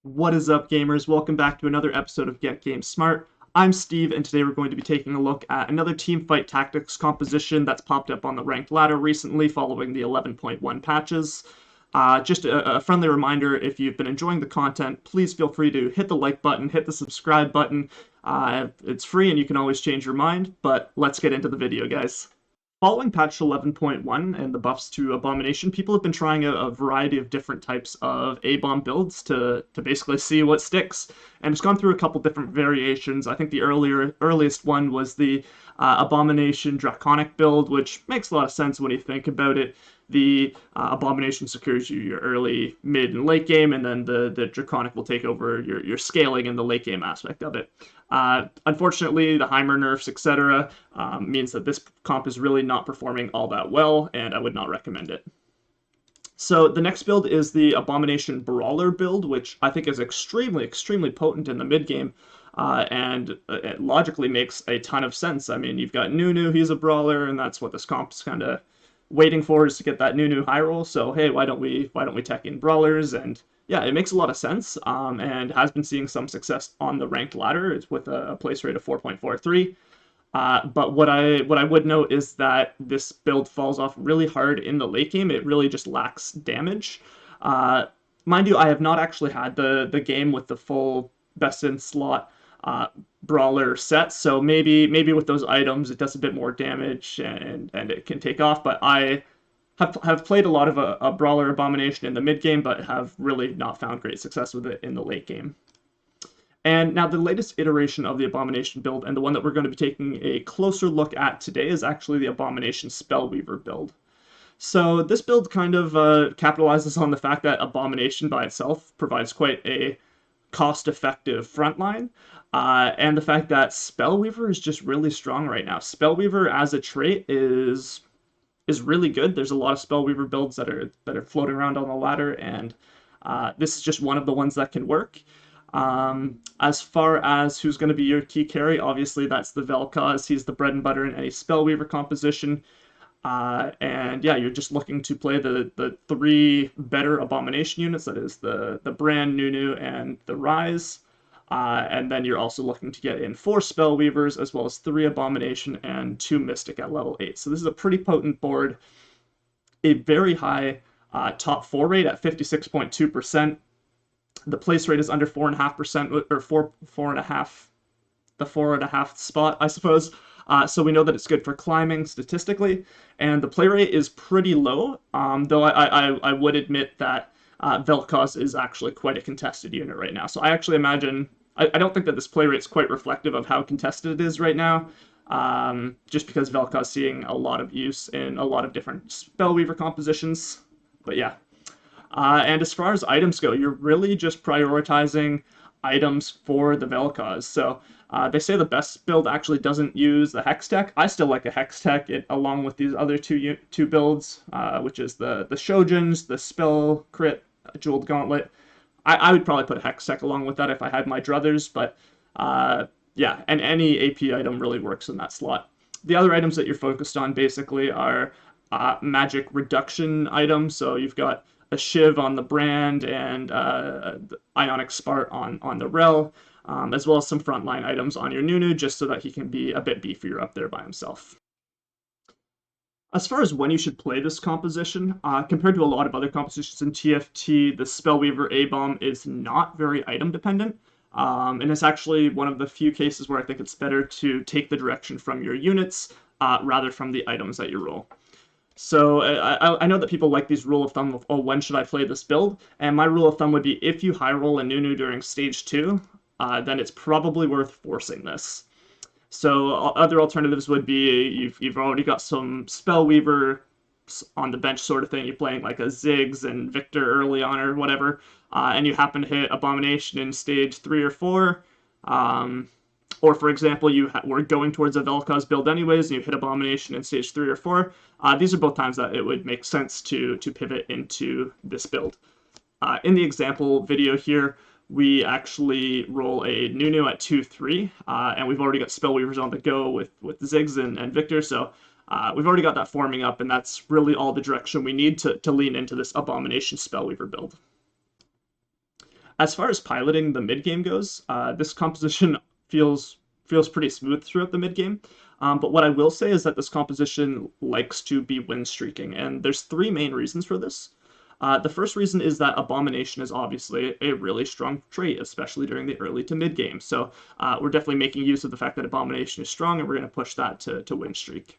What is up, gamers? Welcome back to another episode of Get Game Smart. I'm Steve, and today we're going to be taking a look at another teamfight tactics composition that's popped up on the ranked ladder recently following the 11.1 patches. Just a friendly reminder, if you've been enjoying the content, please feel free to hit the like button, hit the subscribe button. It's free and you can always change your mind, but let's get into the video, guys. Following patch 11.1 and the buffs to Abomination, people have been trying a variety of different types of Abom builds to basically see what sticks. And it's gone through a couple different variations. I think the earliest one was the Abomination Draconic build, which makes a lot of sense when you think about it. The Abomination secures you your early, mid, and late game, and then the Draconic will take over your scaling and the late game aspect of it. Unfortunately, the Heimer nerfs, etc., means that this comp is really not performing all that well, and I would not recommend it. So the next build is the Abomination Brawler build, which I think is extremely potent in the mid game, and it logically makes a ton of sense. I mean, you've got Nunu, he's a brawler, and that's what this comp's kind of waiting for, is to get that Nunu high roll. So hey, why don't we tech in brawlers? And yeah, it makes a lot of sense, and has been seeing some success on the ranked ladder. It's with a place rate of 4.43. But what I would note is that this build falls off really hard in the late game. It really just lacks damage. Mind you, I have not actually had the game with the full best in slot brawler set, so maybe with those items it does a bit more damage and it can take off. But I have played a lot of a brawler Abomination in the mid game, but have really not found great success with it in the late game. And now the latest iteration of the Abomination build, and the one that we're going to be taking a closer look at today, is actually the Abomination Spellweaver build. So this build kind of capitalizes on the fact that Abomination by itself provides quite a cost-effective frontline, and the fact that Spellweaver is just really strong right now. Spellweaver as a trait is really good. There's a lot of Spellweaver builds that are floating around on the ladder, and this is just one of the ones that can work. As far as who's going to be your key carry, obviously that's the Vel'Koz. He's the bread and butter in any Spellweaver composition. And yeah, you're just looking to play the three better Abomination units, that is the Brand, Nunu, and the Rise. And then you're also looking to get in 4 Spellweavers, as well as 3 Abomination and 2 Mystic at level 8. So this is a pretty potent board. A very high top 4 rate at 56.2%. The place rate is under 4.5%, or 4.5, the 4.5 spot, I suppose. So we know that it's good for climbing statistically, and the play rate is pretty low, though I would admit that Vel'Koz is actually quite a contested unit right now. So I actually imagine, I don't think that this play rate is quite reflective of how contested it is right now, just because Vel'Koz is seeing a lot of use in a lot of different Spellweaver compositions. But yeah. And as far as items go, you're really just prioritizing items for the Vel'Koz. So they say the best build actually doesn't use the Hex Tech. I still like a Hex Tech along with these other two builds, which is the Shojins, the Spell Crit, Jeweled Gauntlet. I would probably put a Hex Tech along with that if I had my druthers, but yeah, and any AP item really works in that slot. The other items that you're focused on basically are magic reduction items. So you've got a Shiv on the Brand and Ionic Spart on the Rel, as well as some frontline items on your Nunu, just so that he can be a bit beefier up there by himself. As far as when you should play this composition, compared to a lot of other compositions in TFT, the Spellweaver Abom is not very item dependent, and it's actually one of the few cases where I think it's better to take the direction from your units rather from the items that you roll. So I know that people like these rule of thumb of, oh, when should I play this build? And my rule of thumb would be, if you high roll a Nunu during stage 2, then it's probably worth forcing this. So other alternatives would be, you've already got some Spellweaver on the bench sort of thing. You're playing like a Ziggs and Victor early on or whatever, and you happen to hit Abomination in stage 3 or 4. Or, for example, you were going towards a Vel'Koz build anyways, and you hit Abomination in stage 3 or 4. These are both times that it would make sense to pivot into this build. In the example video here, we actually roll a Nunu at 2-3, and we've already got Spellweavers on the go with Ziggs and Victor, so we've already got that forming up, and that's really all the direction we need to lean into this Abomination Spellweaver build. As far as piloting the mid game goes, this composition feels feels pretty smooth throughout the mid game. But what I will say is that this composition likes to be win streaking, and there's three main reasons for this. The first reason is that Abomination is obviously a really strong trait, especially during the early to mid game. So we're definitely making use of the fact that Abomination is strong, and we're going to push that to win streak.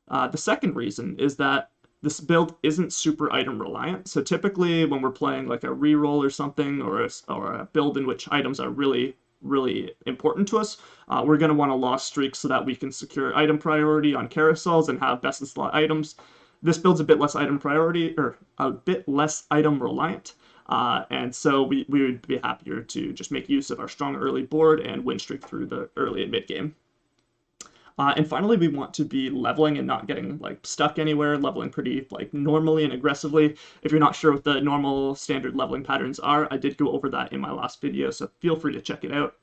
The second reason is that this build isn't super item reliant. So typically when we're playing like a reroll or something, or a build in which items are really important to us, we're going to want a loss streak so that we can secure item priority on carousels and have best in slot items. This build's a bit less item priority, or a bit less item reliant, and so we would be happier to just make use of our strong early board and win streak through the early and mid game. And finally, we want to be leveling and not getting like stuck anywhere, leveling pretty like normally and aggressively. If you're not sure what the normal standard leveling patterns are, I did go over that in my last video, so feel free to check it out.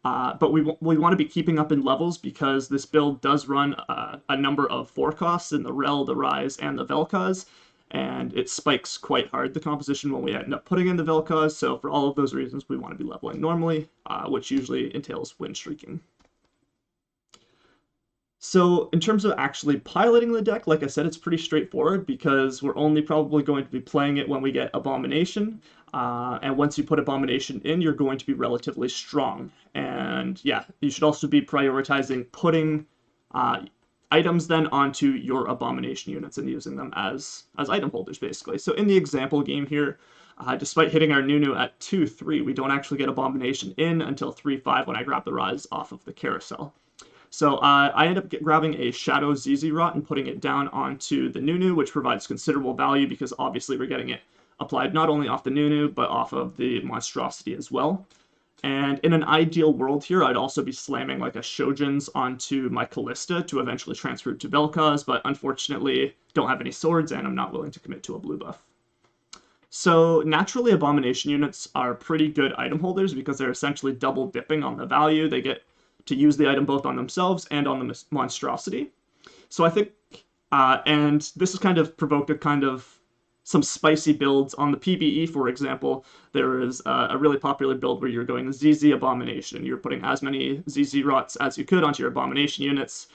But we want to be keeping up in levels because this build does run a number of forecasts in the Rel, the Rise, and the Vel'Koz, and it spikes quite hard, the composition, when we end up putting in the Vel'Koz. So for all of those reasons, we want to be leveling normally, which usually entails win streaking. So in terms of actually piloting the deck, like I said, it's pretty straightforward because we're only probably going to be playing it when we get Abomination. And once you put Abomination in, you're going to be relatively strong. And yeah, you should also be prioritizing putting items then onto your Abomination units and using them as item holders, basically. So in the example game here, despite hitting our Nunu at 2-3, we don't actually get Abomination in until 3-5 when I grab the Rise off of the carousel. So I end up grabbing a Shadow ZZ Rot and putting it down onto the Nunu, which provides considerable value because obviously we're getting it applied not only off the Nunu, but off of the monstrosity as well. And in an ideal world here, I'd also be slamming like a Shojin's onto my Callista to eventually transfer to Vel'Koz, but unfortunately don't have any swords and I'm not willing to commit to a blue buff. So naturally, Abomination units are pretty good item holders because they're essentially double dipping on the value. They get to use the item both on themselves and on the monstrosity. So I think, and this has kind of provoked a kind of some spicy builds on the PvE, for example. There is a really popular build where you're going ZZ Abomination. You're putting as many ZZ Rots as you could onto your Abomination units,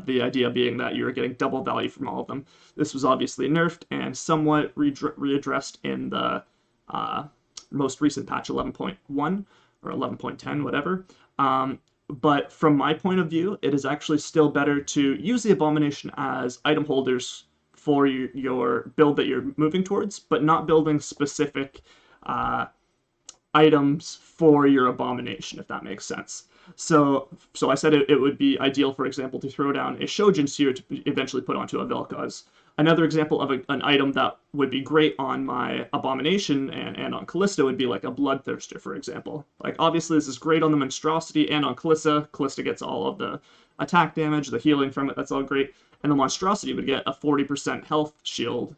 the idea being that you're getting double value from all of them. This was obviously nerfed and somewhat readdressed in the most recent patch 11.1 or 11.10, whatever. But from my point of view, it is actually still better to use the Abomination as item holders for your build that you're moving towards, but not building specific items for your Abomination, if that makes sense. So I said it would be ideal, for example, to throw down a Shojin's here to eventually put onto a Vel'Koz. Another example of an item that would be great on my Abomination and on Callista would be like a Bloodthirster, for example. Like, obviously this is great on the Monstrosity and on Callista. Callista gets all of the attack damage, the healing from it, that's all great. And the Monstrosity would get a 40% health shield,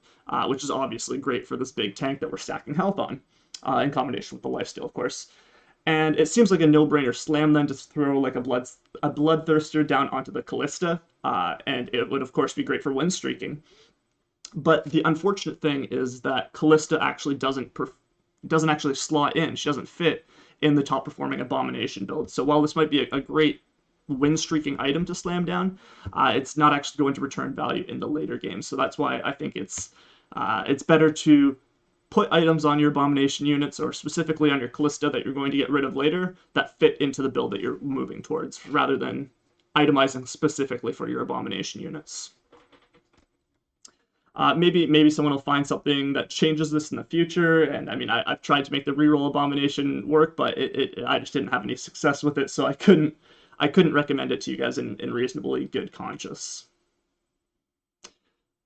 which is obviously great for this big tank that we're stacking health on, in combination with the lifesteal, of course. And it seems like a no-brainer slam then to throw like a Bloodthirster down onto the Callista, and it would of course be great for win streaking. But the unfortunate thing is that Callista actually doesn't actually slot in. She doesn't fit in the top performing Abomination build. So while this might be a great win streaking item to slam down, it's not actually going to return value in the later games. So that's why I think it's better to put items on your Abomination units, or specifically on your Callista that you're going to get rid of later, that fit into the build that you're moving towards, rather than itemizing specifically for your Abomination units. Maybe someone will find something that changes this in the future, and I mean, I've tried to make the reroll Abomination work, but I just didn't have any success with it, so I couldn't recommend it to you guys in reasonably good conscience.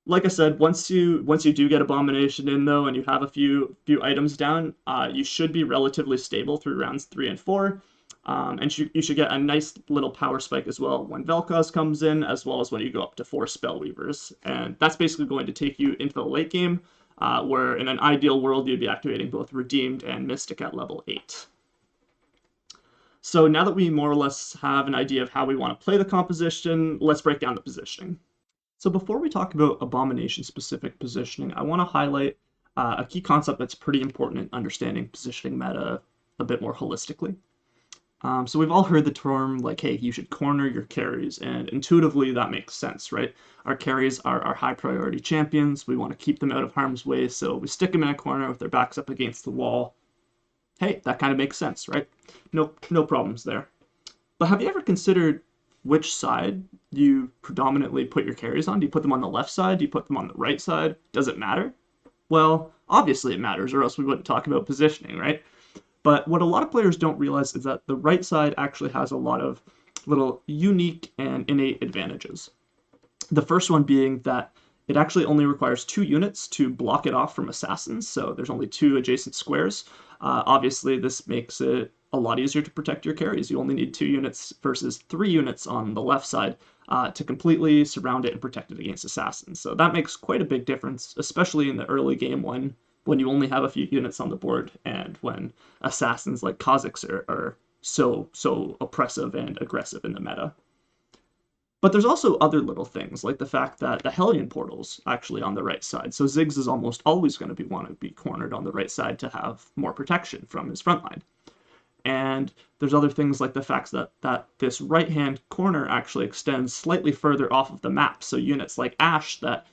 Like I said, once you do get Abomination in though, and you have a few items down, you should be relatively stable through rounds 3 and 4. And you should get a nice little power spike as well when Vel'Koz comes in, as well as when you go up to 4 Spellweavers. And that's basically going to take you into the late game, where in an ideal world you'd be activating both Redeemed and Mystic at level 8. So now that we more or less have an idea of how we want to play the composition, let's break down the positioning. So before we talk about Abomination-specific positioning, I want to highlight a key concept that's pretty important in understanding positioning meta a bit more holistically. So we've all heard the term like, hey, you should corner your carries, and intuitively that makes sense, right? Our carries are our high priority champions. We want to keep them out of harm's way, so we stick them in a corner with their backs up against the wall. Hey, that kind of makes sense, right? No problems there. But have you ever considered which side you predominantly put your carries on? Do you put them on the left side? Do you put them on the right side? Does it matter? Well, obviously it matters, or else we wouldn't talk about positioning, right? But what a lot of players don't realize is that the right side actually has a lot of little unique and innate advantages. The first one being that it actually only requires 2 units to block it off from assassins, so there's only 2 adjacent squares. Obviously, this makes it a lot easier to protect your carries. You only need 2 units versus 3 units on the left side to completely surround it and protect it against assassins. So that makes quite a big difference, especially in the early game when you only have a few units on the board and when assassins like Kha'Zix are so oppressive and aggressive in the meta. But there's also other little things, like the fact that the Hellion portal's actually on the right side. So Ziggs is almost always going to want to be cornered on the right side to have more protection from his front line. And there's other things like the fact that this right-hand corner actually extends slightly further off of the map. So units like Ashe that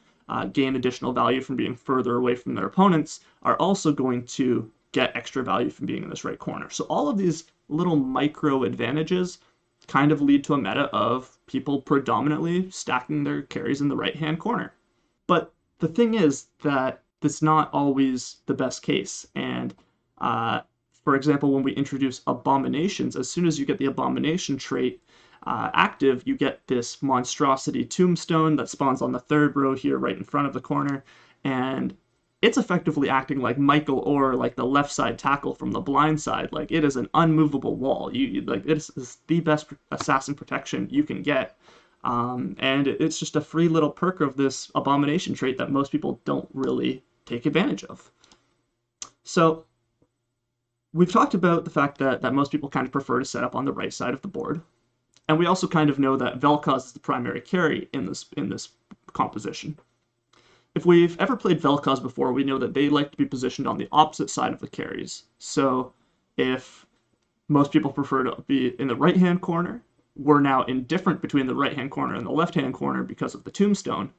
gain additional value from being further away from their opponents are also going to get extra value from being in this right corner. So all of these little micro advantages kind of lead to a meta of people predominantly stacking their carries in the right-hand corner. But the thing is that that's not always the best case. And for example, when we introduce Abominations, as soon as you get the Abomination trait active, you get this monstrosity tombstone that spawns on the 3rd row here right in front of the corner. And it's effectively acting like Michael or like the left side tackle from the blind side. Like, it is an unmovable wall. Like, it is the best assassin protection you can get. And it's just a free little perk of this Abomination trait that most people don't really take advantage of. So we've talked about the fact that most people kind of prefer to set up on the right side of the board. And we also kind of know that Vel'Koz is the primary carry in this composition. If we've ever played Vel'Koz before, we know that they like to be positioned on the opposite side of the carries. So if most people prefer to be in the right-hand corner, we're now indifferent between the right-hand corner and the left-hand corner because of the tombstone,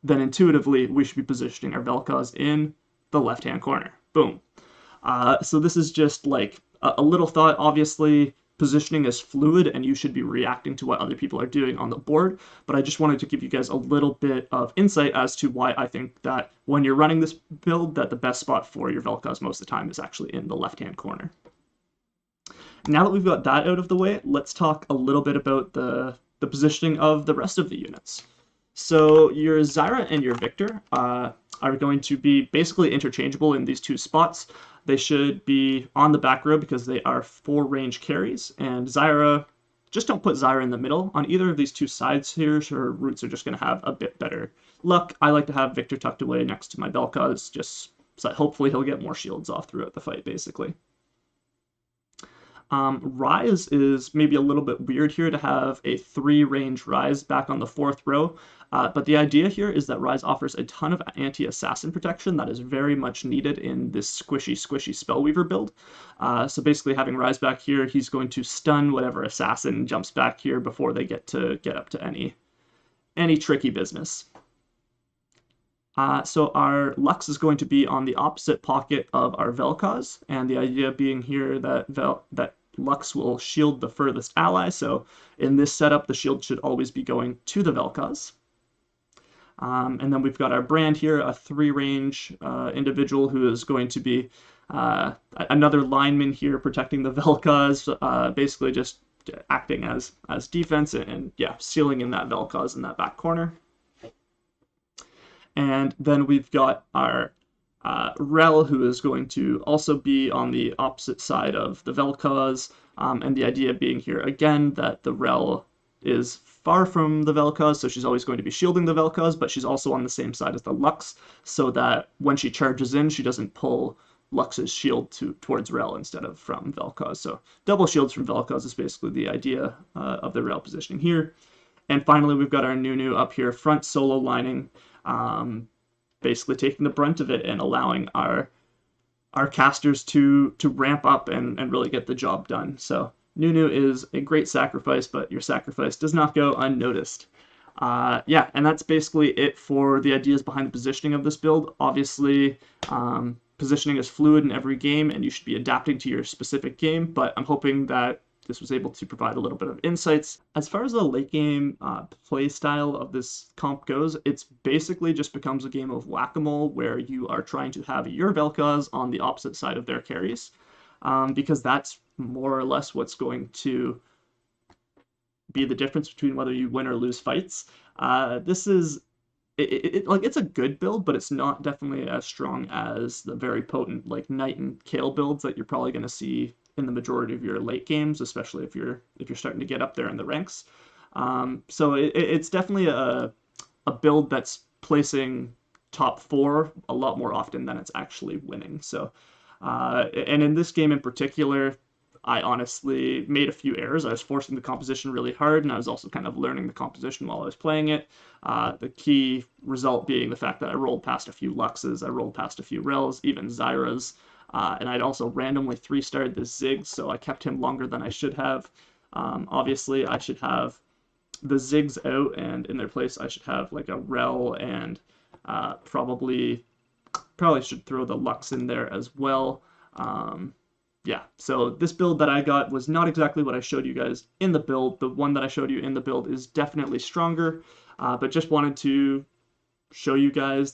then intuitively we should be positioning our Vel'Koz in the left-hand corner. Boom. So this is just like a little thought. Obviously, positioning is fluid and you should be reacting to what other people are doing on the board, but I just wanted to give you guys a little bit of insight as to why I think that when you're running this build, that the best spot for your Vel'Koz most of the time is actually in the left-hand corner. Now that we've got that out of the way, let's talk a little bit about the positioning of the rest of the units. So your Zyra and your Victor are going to be basically interchangeable in these 2 spots. They should be on the back row because they are 4 range carries, and Zyra, just don't put Zyra in the middle. On either of these 2 sides here, her roots are just going to have a bit better luck. I like to have Victor tucked away next to my Vel'Koz, just so hopefully he'll get more shields off throughout the fight, basically. Ryze is maybe a little bit weird here to have a 3 range Ryze back on the 4th row. But the idea here is that Ryze offers a ton of anti-assassin protection that is very much needed in this squishy Spellweaver build. So basically having Ryze back here, he's going to stun whatever assassin jumps back here before they get up to any tricky business. So our Lux is going to be on the opposite pocket of our Vel'Koz, and the idea being here that Lux will shield the furthest ally, so in this setup the shield should always be going to the Vel'Koz. And then we've got our Brand here, a 3 range individual who is going to be another lineman here protecting the Vel'Koz, basically just acting as defense and yeah, sealing in that Vel'Koz in that back corner. And then we've got our Rel, who is going to also be on the opposite side of the Vel'Koz, and the idea being here again that the Rel is far from the Vel'Koz, so she's always going to be shielding the Vel'Koz, but she's also on the same side as the Lux, so that when she charges in, she doesn't pull Lux's shield towards Rel instead of from Vel'Koz. So double shields from Vel'Koz is basically the idea of the Rel positioning here. And finally, we've got our Nunu up here, front solo lining. basically taking the brunt of it and allowing our casters to ramp up and really get the job done. So Nunu is a great sacrifice, but your sacrifice does not go unnoticed. Yeah, and that's basically it for the ideas behind the positioning of this build. Obviously, positioning is fluid in every game, and you should be adapting to your specific game, but I'm hoping that this was able to provide a little bit of insights. As far as the late game play style of this comp goes, it's basically just becomes a game of whack-a-mole where you are trying to have your Vel'Koz on the opposite side of their carries, because that's more or less what's going to be the difference between whether you win or lose fights. This is like it's a good build, but it's not definitely as strong as the very potent like Knight and Kale builds that you're probably going to see in the majority of your late games, especially if you're starting to get up there in the ranks. So it's definitely a build that's placing top 4 a lot more often than it's actually winning. So and in this game in particular, I honestly made a few errors. I was forcing the composition really hard, and I was also kind of learning the composition while I was playing it. The key result being the fact that I rolled past a few Luxes, I rolled past a few Rels, even Zyras, and I'd also randomly 3-starred this Ziggs, so I kept him longer than I should have. Obviously, I should have the Ziggs out, and in their place, I should have like a Rel, and probably should throw the Lux in there as well. Yeah, so this build that I got was not exactly what I showed you guys in the build. The one that I showed you in the build is definitely stronger, but just wanted to show you guys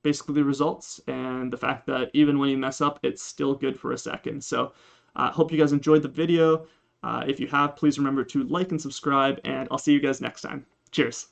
basically the results and the fact that even when you mess up, it's still good for a second. So hope you guys enjoyed the video. If you have, please remember to like and subscribe, and I'll see you guys next time. Cheers.